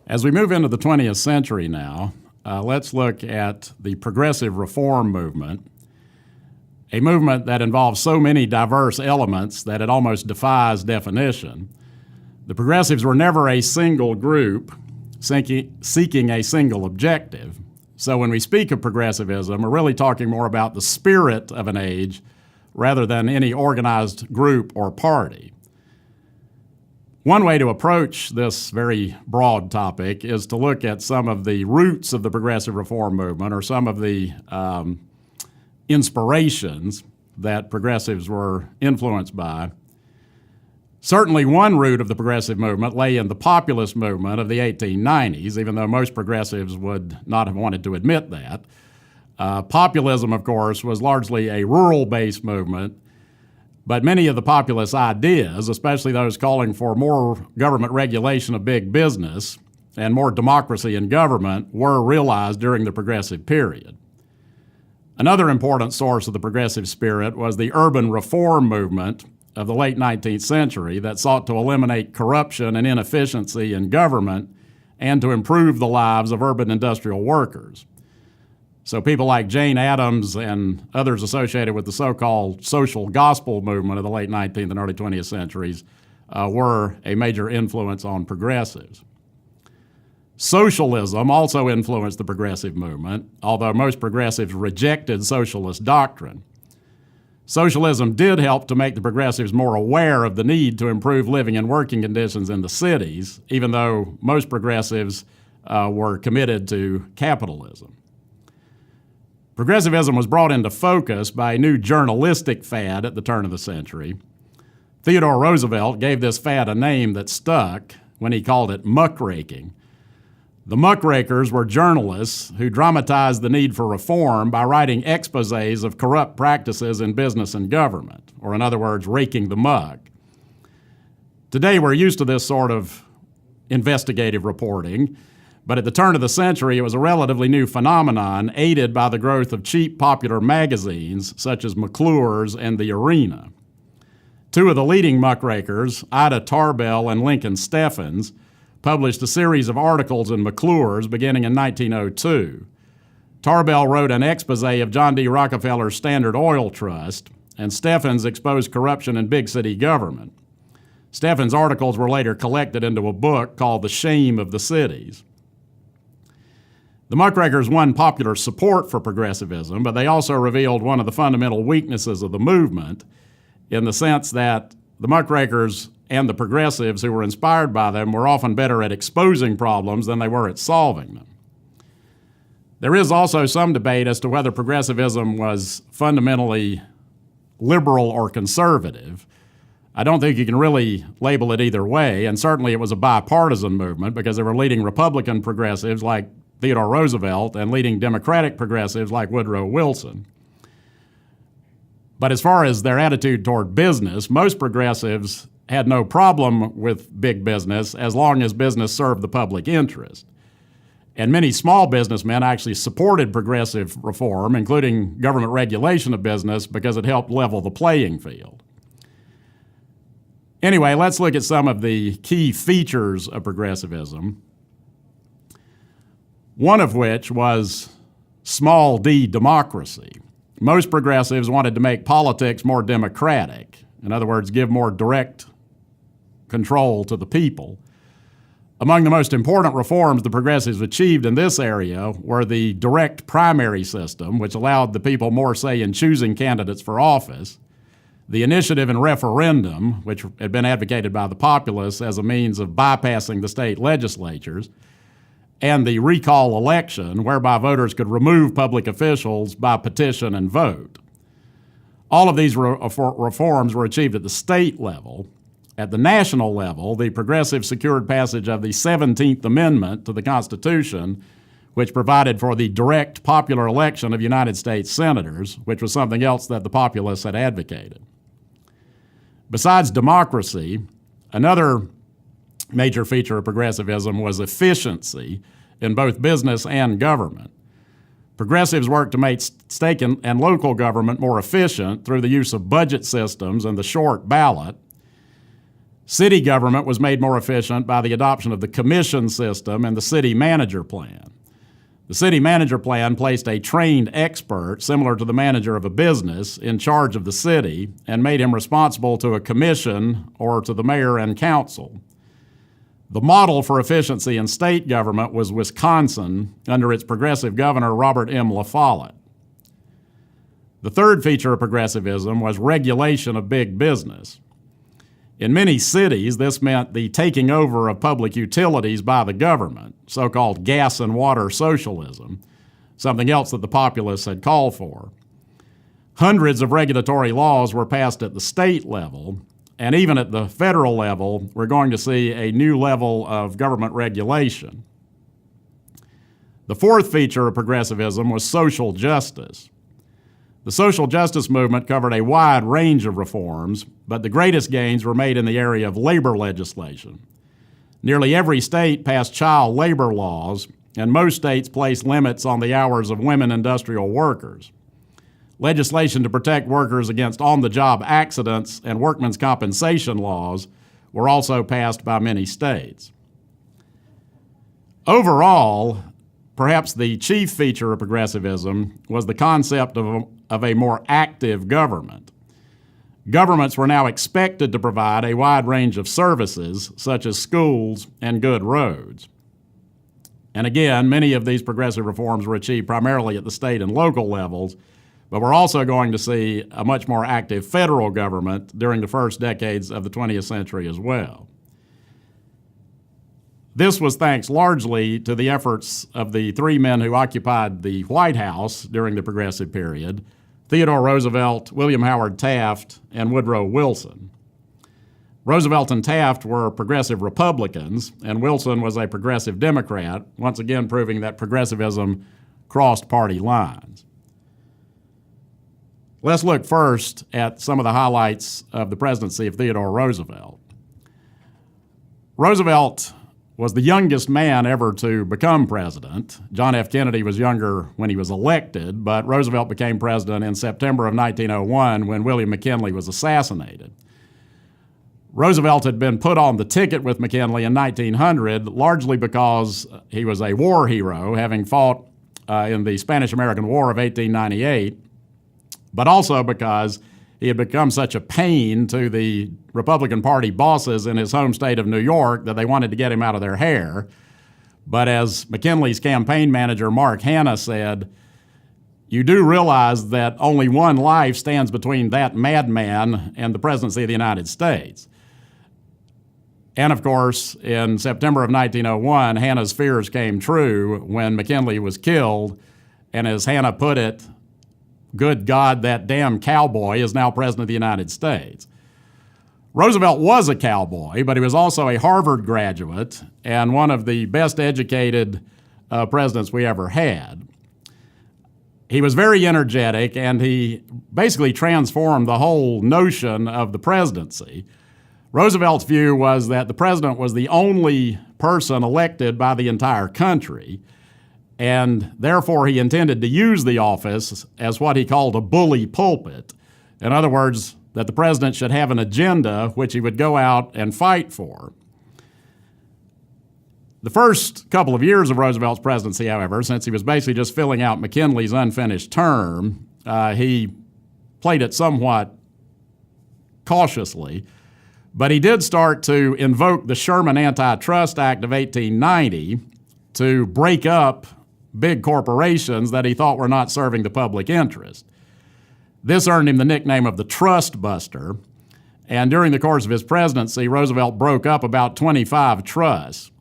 As we move into the 20th century now, let's look at the progressive reform movement, a movement that involves so many diverse elements that it almost defies definition. The progressives were never a single group seeking a single objective. So when we speak of progressivism, we're really talking more about the spirit of an age rather than any organized group or party. One way to approach this very broad topic is to look at some of the roots of the progressive reform movement or some of the inspirations that progressives were influenced by. Certainly one root of the progressive movement lay in the populist movement of the 1890s, even though most progressives would not have wanted to admit that. Populism, of course, was largely a rural-based movement, but many of the populist ideas, especially those calling for more government regulation of big business and more democracy in government, were realized during the progressive period. Another important source of the progressive spirit was the urban reform movement of the late 19th century that sought to eliminate corruption and inefficiency in government and to improve the lives of urban industrial workers. So people like Jane Addams and others associated with the so-called social gospel movement of the late 19th and early 20th centuries were a major influence on progressives. Socialism also influenced the progressive movement, although most progressives rejected socialist doctrine. Socialism did help to make the progressives more aware of the need to improve living and working conditions in the cities, even though most progressives were committed to capitalism. Progressivism was brought into focus by a new journalistic fad at the turn of the century. Theodore Roosevelt gave this fad a name that stuck when he called it muckraking. The muckrakers were journalists who dramatized the need for reform by writing exposés of corrupt practices in business and government, or in other words, raking the muck. Today we're used to this sort of investigative reporting, but at the turn of the century, it was a relatively new phenomenon aided by the growth of cheap popular magazines such as McClure's and The Arena. Two of the leading muckrakers, Ida Tarbell and Lincoln Steffens, published a series of articles in McClure's beginning in 1902. Tarbell wrote an exposé of John D. Rockefeller's Standard Oil Trust, and Steffens exposed corruption in big city government. Steffens' articles were later collected into a book called The Shame of the Cities. The muckrakers won popular support for progressivism, but they also revealed one of the fundamental weaknesses of the movement in the sense that the muckrakers and the progressives who were inspired by them were often better at exposing problems than they were at solving them. There is also some debate as to whether progressivism was fundamentally liberal or conservative. I don't think you can really label it either way, and certainly it was a bipartisan movement because there were leading Republican progressives like Theodore Roosevelt and leading Democratic progressives like Woodrow Wilson. But as far as their attitude toward business, most progressives had no problem with big business as long as business served the public interest. And many small businessmen actually supported progressive reform, including government regulation of business, because it helped level the playing field. Anyway, let's look at some of the key features of progressivism, one of which was small d democracy. Most progressives wanted to make politics more democratic. In other words, give more direct control to the people. Among the most important reforms the progressives achieved in this area were the direct primary system, which allowed the people more say in choosing candidates for office, the initiative and referendum, which had been advocated by the populists as a means of bypassing the state legislatures, and the recall election, whereby voters could remove public officials by petition and vote. All of these reforms were achieved at the state level. At the national level, the progressives secured passage of the 17th Amendment to the Constitution, which provided for the direct popular election of United States senators, which was something else that the populists had advocated. Besides democracy, another major feature of progressivism was efficiency in both business and government. Progressives worked to make state and local government more efficient through the use of budget systems and the short ballot. City government was made more efficient by the adoption of the commission system and the city manager plan. The city manager plan placed a trained expert, similar to the manager of a business, in charge of the city and made him responsible to a commission or to the mayor and council. The model for efficiency in state government was Wisconsin under its progressive governor, Robert M. La Follette. The third feature of progressivism was regulation of big business. In many cities, this meant the taking over of public utilities by the government, so-called gas and water socialism, something else that the populace had called for. Hundreds of regulatory laws were passed at the state level, and even at the federal level, we're going to see a new level of government regulation. The fourth feature of progressivism was social justice. The social justice movement covered a wide range of reforms, but the greatest gains were made in the area of labor legislation. Nearly every state passed child labor laws, and most states placed limits on the hours of women industrial workers. Legislation to protect workers against on-the-job accidents and workmen's compensation laws were also passed by many states. Overall, perhaps the chief feature of progressivism was the concept of a more active government. Governments were now expected to provide a wide range of services, such as schools and good roads. And again, many of these progressive reforms were achieved primarily at the state and local levels, but we're also going to see a much more active federal government during the first decades of the 20th century as well. This was thanks largely to the efforts of the three men who occupied the White House during the Progressive period: Theodore Roosevelt, William Howard Taft, and Woodrow Wilson. Roosevelt and Taft were progressive Republicans, and Wilson was a progressive Democrat, once again proving that progressivism crossed party lines. Let's look first at some of the highlights of the presidency of Theodore Roosevelt. Roosevelt was the youngest man ever to become president. John F. Kennedy was younger when he was elected, but Roosevelt became president in September of 1901 when William McKinley was assassinated. Roosevelt had been put on the ticket with McKinley in 1900, largely because he was a war hero, having fought in the Spanish-American War of 1898, but also because he had become such a pain to the Republican Party bosses in his home state of New York that they wanted to get him out of their hair. But as McKinley's campaign manager, Mark Hanna, said, "You do realize that only one life stands between that madman and the presidency of the United States." And of course, in September of 1901, Hanna's fears came true when McKinley was killed, and as Hanna put it, "Good God, that damn cowboy is now president of the United States." Roosevelt was a cowboy, but he was also a Harvard graduate and one of the best educated presidents we ever had. He was very energetic, and he basically transformed the whole notion of the presidency. Roosevelt's view was that the president was the only person elected by the entire country, and therefore he intended to use the office as what he called a bully pulpit. In other words, that the president should have an agenda which he would go out and fight for. The first couple of years of Roosevelt's presidency, however, since he was basically just filling out McKinley's unfinished term, he played it somewhat cautiously. But he did start to invoke the Sherman Antitrust Act of 1890 to break up big corporations that he thought were not serving the public interest. This earned him the nickname of the Trust Buster, and during the course of his presidency, Roosevelt broke up about 25 trusts.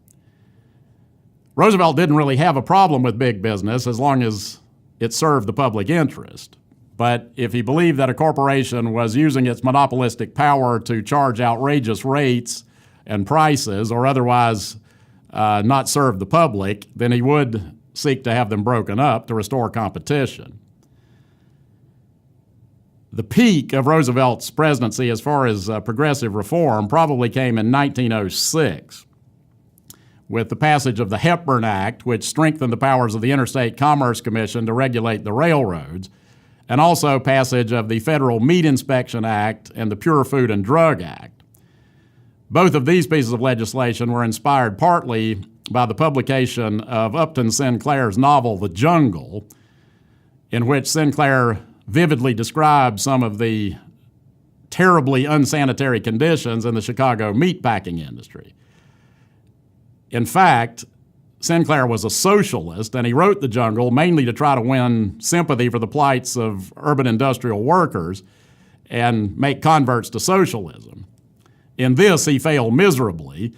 Roosevelt didn't really have a problem with big business as long as it served the public interest. But if he believed that a corporation was using its monopolistic power to charge outrageous rates and prices or otherwise not serve the public, then he would seek to have them broken up to restore competition. The peak of Roosevelt's presidency as far as progressive reform probably came in 1906 with the passage of the Hepburn Act, which strengthened the powers of the Interstate Commerce Commission to regulate the railroads, and also passage of the Federal Meat Inspection Act and the Pure Food and Drug Act. Both of these pieces of legislation were inspired partly by the publication of Upton Sinclair's novel, The Jungle, in which Sinclair vividly described some of the terribly unsanitary conditions in the Chicago meatpacking industry. In fact, Sinclair was a socialist, and he wrote The Jungle mainly to try to win sympathy for the plights of urban industrial workers and make converts to socialism. In this, he failed miserably,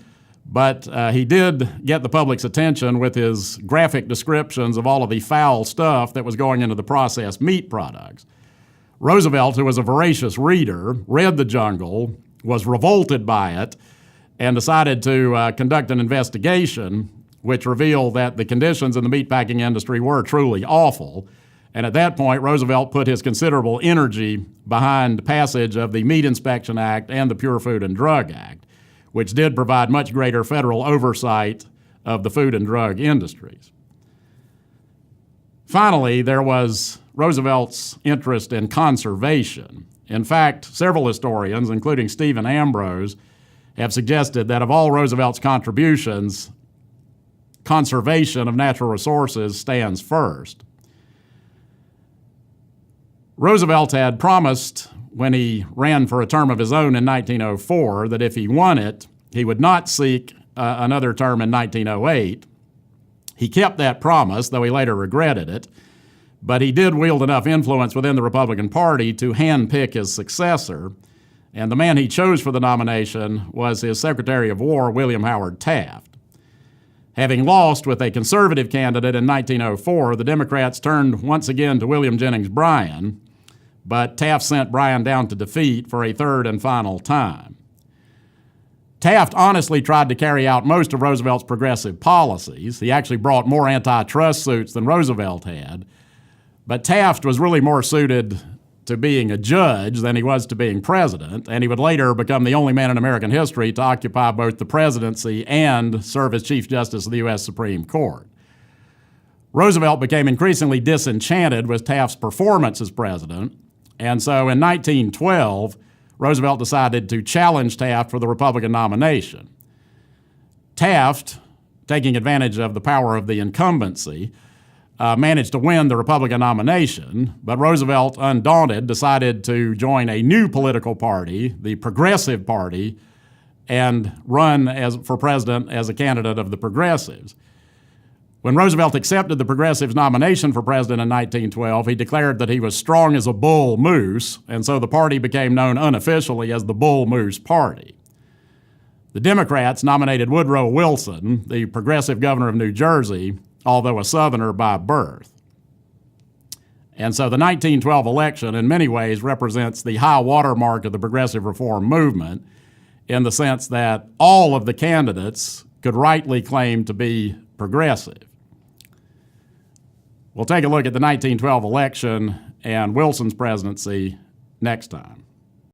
but he did get the public's attention with his graphic descriptions of all of the foul stuff that was going into the processed meat products. Roosevelt, who was a voracious reader, read The Jungle, was revolted by it, and decided to conduct an investigation which revealed that the conditions in the meatpacking industry were truly awful. And at that point, Roosevelt put his considerable energy behind passage of the Meat Inspection Act and the Pure Food and Drug Act, which did provide much greater federal oversight of the food and drug industries. Finally, there was Roosevelt's interest in conservation. In fact, several historians, including Stephen Ambrose, have suggested that of all Roosevelt's contributions, conservation of natural resources stands first. Roosevelt had promised when he ran for a term of his own in 1904 that if he won it, he would not seek another term in 1908. He kept that promise, though he later regretted it, but he did wield enough influence within the Republican Party to handpick his successor, and the man he chose for the nomination was his Secretary of War, William Howard Taft. Having lost with a conservative candidate in 1904, the Democrats turned once again to William Jennings Bryan, but Taft sent Bryan down to defeat for a third and final time. Taft honestly tried to carry out most of Roosevelt's progressive policies. He actually brought more antitrust suits than Roosevelt had, but Taft was really more suited to being a judge than he was to being president, and he would later become the only man in American history to occupy both the presidency and serve as Chief Justice of the U.S. Supreme Court. Roosevelt became increasingly disenchanted with Taft's performance as president, and so in 1912, Roosevelt decided to challenge Taft for the Republican nomination. Taft, taking advantage of the power of the incumbency, managed to win the Republican nomination, but Roosevelt, undaunted, decided to join a new political party, the Progressive Party, and run for president as a candidate of the Progressives. When Roosevelt accepted the Progressives' nomination for president in 1912, he declared that he was strong as a bull moose, and so the party became known unofficially as the Bull Moose Party. The Democrats nominated Woodrow Wilson, the progressive governor of New Jersey, although a Southerner by birth. And so the 1912 election in many ways represents the high watermark of the progressive reform movement in the sense that all of the candidates could rightly claim to be progressive. We'll take a look at the 1912 election and Wilson's presidency next time.